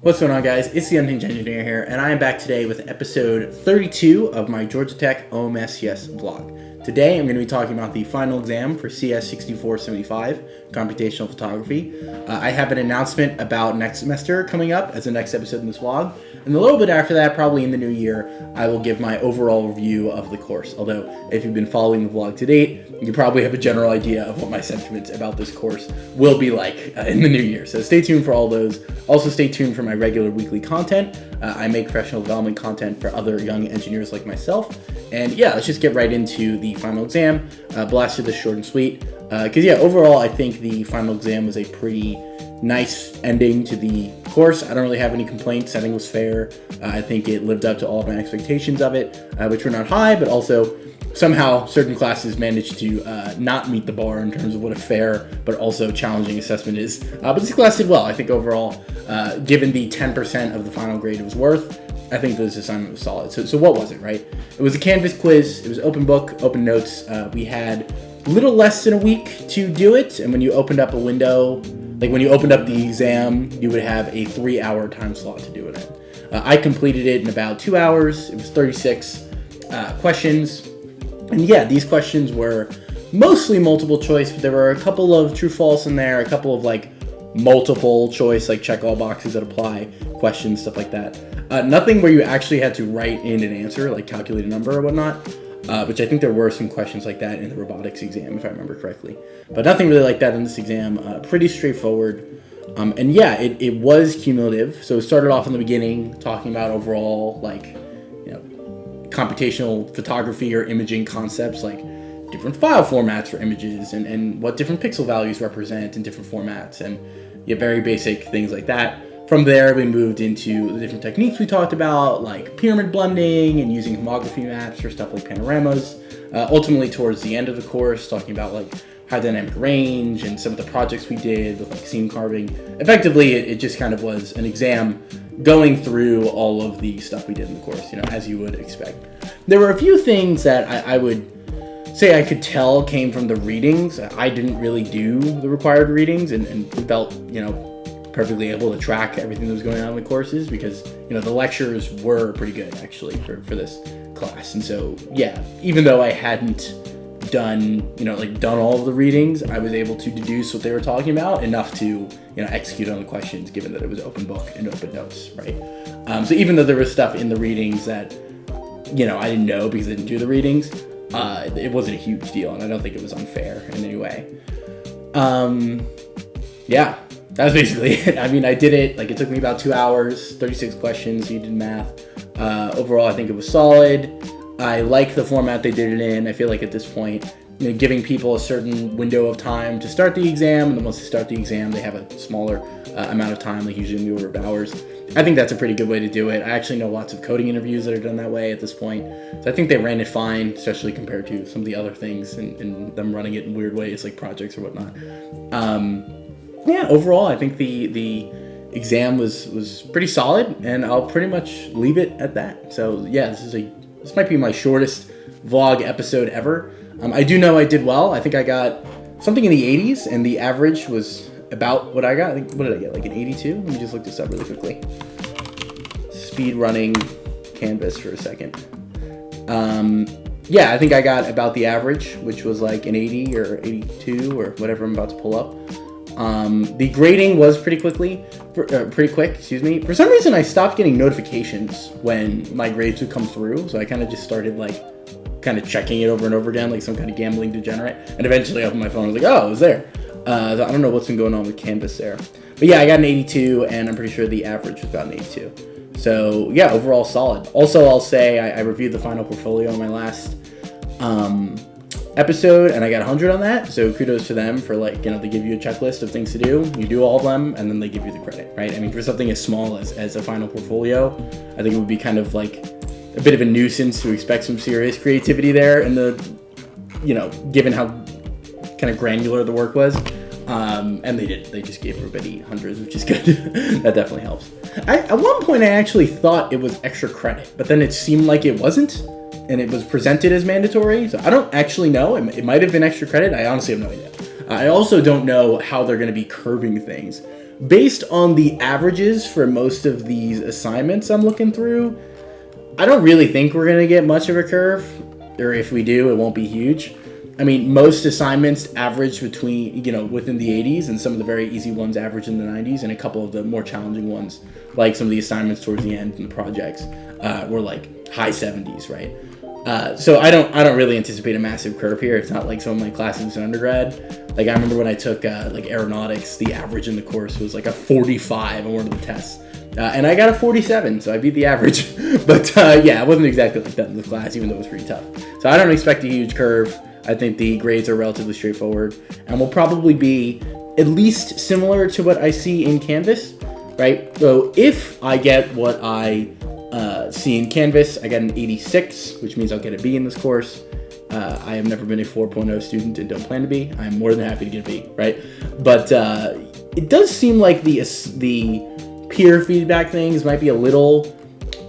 What's going on, guys? It's the Unhinged Engineer here, and I am back today with episode 32 of my Georgia Tech OMSCS vlog. Today, I'm going to be talking about the final exam for CS 6475, Computational Photography. I have an announcement about next semester coming up as the next episode in this vlog, and a little bit after that, probably in the new year, I will give my overall review of the course. Although, if you've been following the vlog to date, you probably have a general idea of what my sentiments about this course will be like in the new year. So stay tuned for all those. Also, stay tuned for my regular weekly content. I make professional development content for other young engineers like myself. And yeah, let's just get right into the final exam. Blasted this short and sweet. Because yeah, overall, I think the final exam was a pretty nice ending to the course. I don't really have any complaints. Setting was fair. I think it lived up to all of my expectations of it, which were not high, but also somehow certain classes managed to not meet the bar in terms of what a fair but also challenging assessment is. But this class did well. I think overall, given the 10% of the final grade it was worth, I think this assignment was solid. So what was it, right? It was a Canvas quiz. It was open book, open notes. We had a little less than a week to do it. And when you opened up a window, like when you opened up the exam, you would have a 3-hour time slot to do it in. I completed it in about 2 hours. It was 36 questions. And yeah, these questions were mostly multiple choice, but there were a couple of true-false in there, a couple of like multiple choice, like check all boxes that apply questions, stuff like that. Nothing where you actually had to write in an answer, like calculate a number or whatnot, which I think there were some questions like that in the robotics exam, if I remember correctly. But nothing really like that in this exam. Pretty straightforward. And yeah, it was cumulative. So it started off in the beginning talking about overall, like, computational photography or imaging concepts, like different file formats for images and what different pixel values represent in different formats, and very basic things like that. From there, we moved into the different techniques we talked about, like pyramid blending and using homography maps for stuff like panoramas. Ultimately, towards the end of the course, talking about like high dynamic range and some of the projects we did with like seam carving. Effectively, it just kind of was an exam going through all of the stuff we did in the course, as you would expect. There were a few things that I would say I could tell came from the readings. I didn't really do the required readings and felt, perfectly able to track everything that was going on in the courses because, the lectures were pretty good actually for this class. And so, yeah, even though I hadn't done all of the readings, I was able to deduce what they were talking about enough to, execute on the questions given that it was open book and open notes, right? So even though there was stuff in the readings that, I didn't know because I didn't do the readings, it wasn't a huge deal, and I don't think it was unfair in any way. Yeah, that was basically it. I mean, I did it, it took me about 2 hours, 36 questions, you did math. Overall, I think it was solid. I like the format they did it in. I feel like at this point, giving people a certain window of time to start the exam, and then once they start the exam, they have a smaller amount of time, like usually in the order of hours. I think that's a pretty good way to do it. I actually know lots of coding interviews that are done that way at this point. So I think they ran it fine, especially compared to some of the other things and them running it in weird ways, like projects or whatnot. Yeah, overall, I think the exam was pretty solid, and I'll pretty much leave it at that. So yeah, this might be my shortest vlog episode ever. I do know I did well. I think I got something in the 80s, and the average was about what I got. I think, what did I get, like an 82? Let me just look this up really quickly. Speed running Canvas for a second. Yeah, I think I got about the average, which was like an 80 or 82 or whatever I'm about to pull up. The grading was pretty quick, excuse me. For some reason, I stopped getting notifications when my grades would come through, so I kind of just started kind of checking it over and over again, like some kind of gambling degenerate. And eventually, I opened my phone and was like, oh, it was there. So I don't know what's been going on with Canvas there. But yeah, I got an 82, and I'm pretty sure the average was about an 82. So yeah, overall solid. Also, I'll say I reviewed the final portfolio on my last episode, and I got 100 on that. So kudos to them for they give you a checklist of things to do. You do all of them, and then they give you the credit, right? I mean, for something as small as a final portfolio, I think it would be kind of like a bit of a nuisance to expect some serious creativity there in given how kind of granular the work was. And they did. They just gave everybody hundreds, which is good. That definitely helps. At one point, I actually thought it was extra credit, but then it seemed like it wasn't, and it was presented as mandatory. So I don't actually know. It might have been extra credit. I honestly have no idea. I also don't know how they're going to be curving things based on the averages for most of these assignments I'm looking through, I don't really think we're going to get much of a curve, or if we do, it won't be huge. I mean, most assignments average between, within the 80s, and some of the very easy ones average in the 90s, and a couple of the more challenging ones, like some of the assignments towards the end in the projects, were like high 70s, right? So I don't really anticipate a massive curve here. It's not like some of my classes in undergrad. Like I remember when I took like aeronautics, the average in the course was like a 45 on one of the tests. And I got a 47, so I beat the average. But yeah, it wasn't exactly like that in the class, even though it was pretty tough. So I don't expect a huge curve. I think the grades are relatively straightforward and will probably be at least similar to what I see in Canvas, right? So if I get what I see in Canvas, I got an 86, which means I'll get a B in this course. I have never been a 4.0 student and don't plan to be. I'm more than happy to get a B, right? But it does seem like the peer feedback things might be a little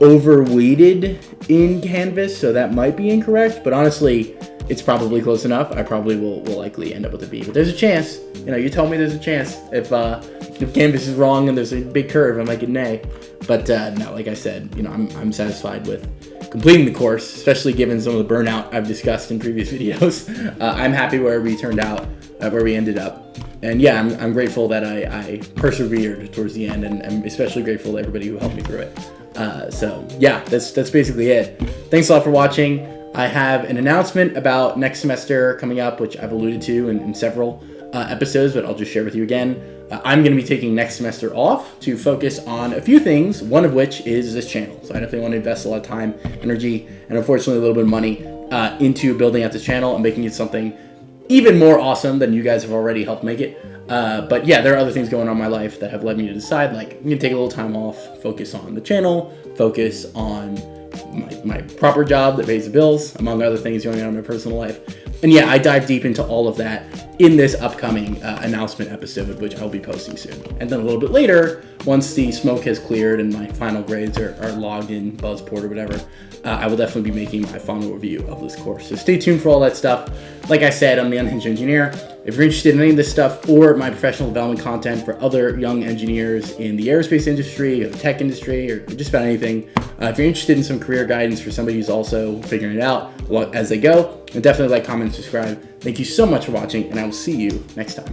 overweighted in Canvas, so that might be incorrect. But honestly, it's probably close enough. I probably will likely end up with a B. But there's a chance. You tell me there's a chance. If Canvas is wrong and there's a big curve, I might get an A. But no, like I said, I'm satisfied with completing the course, especially given some of the burnout I've discussed in previous videos. I'm happy where we turned out, where we ended up. And yeah, I'm grateful that I persevered towards the end, and I'm especially grateful to everybody who helped me through it. So yeah, that's basically it. Thanks a lot for watching. I have an announcement about next semester coming up, which I've alluded to in several episodes, but I'll just share with you again. I'm going to be taking next semester off to focus on a few things, one of which is this channel. So I definitely want to invest a lot of time, energy, and unfortunately a little bit of money into building out this channel and making it something even more awesome than you guys have already helped make it. But yeah, there are other things going on in my life that have led me to decide, like, I'm going to take a little time off, focus on the channel, focus on my proper job that pays the bills, among other things going on in my personal life. And yeah, I dive deep into all of that in this upcoming announcement episode, which I'll be posting soon. And then a little bit later, once the smoke has cleared and my final grades are logged in Buzzport or whatever, I will definitely be making my final review of this course. So stay tuned for all that stuff. Like I said, I'm the Unhinged Engineer. If you're interested in any of this stuff or my professional development content for other young engineers in the aerospace industry or the tech industry or just about anything, if you're interested in some career guidance for somebody who's also figuring it out as they go, then definitely like, comment, and subscribe. Thank you so much for watching, and I will see you next time.